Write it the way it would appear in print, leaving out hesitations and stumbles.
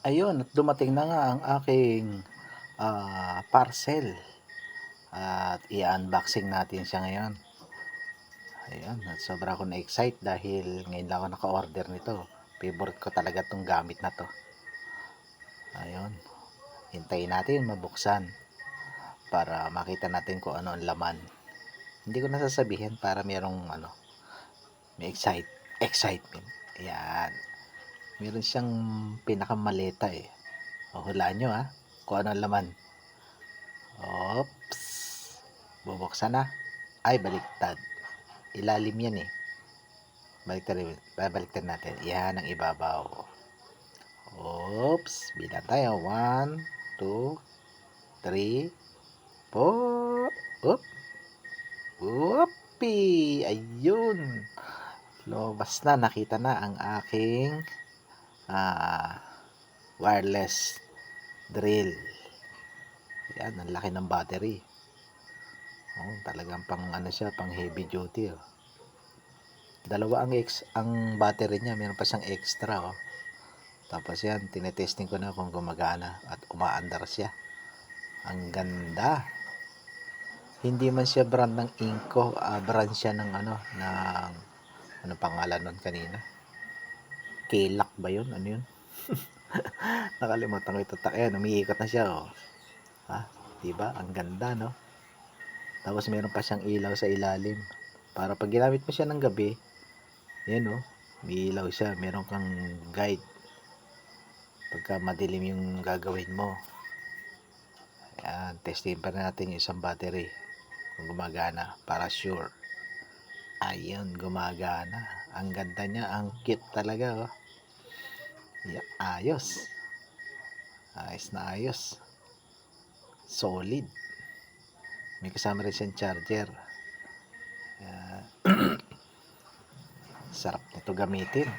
Ayun at dumating na nga ang aking, parcel at i-unboxing natin siya ngayon. Ayan, at sobra ako na-excite dahil ngayon lang ako naka-order nito. Favorite ko talaga 'tong gamit na 'to. Ayun, hintayin natin mabuksan para makita natin kung ano ang laman. Hindi ko na sasabihin para merong ano, may excitement. Ayan, meron siyang pinakamaleta, eh. Huhulaan niyo, kung ano ang laman. Oops, bubuksan na. Ay, baliktad. Ilalim yan, eh. Babaliktad natin. Yan ang ibabaw. Oops, bilang tayo. 1, 2, 3, 4. Oop, whoopee! Ayun. Lumabas na, nakita na ang aking ah, wireless drill. Yan, ang laki ng battery. Oh, talagang pang ano siya, pang heavy duty, oh. Dalawa ang battery niya, meron pa siyang extra, oh. Tapos yan, tinetesting ko na kung gumagana at umaandar siya. Ang ganda. Hindi man siya brand ng Inco, brand siya ng ano pangalan nun kanina? Kilak ba yun? Ano yun? Nakalimutan ko ito. Ayan, umiikot na siya, oh. Diba? Ang ganda, no? Tapos meron pa siyang ilaw sa ilalim. Para pag ginamit mo siya ng gabi, yan, oh. May ilaw siya. Meron kang guide pagka madilim yung gagawin mo. Ayan, testing pa natin yung isang battery kung gumagana para sure. Ayun, gumagana. Ang ganda niya, ang cute talaga, oh. Yeah, ayos. Ayos na ayos. Solid. May kasama rin siyang charger. Sarap nito gamitin.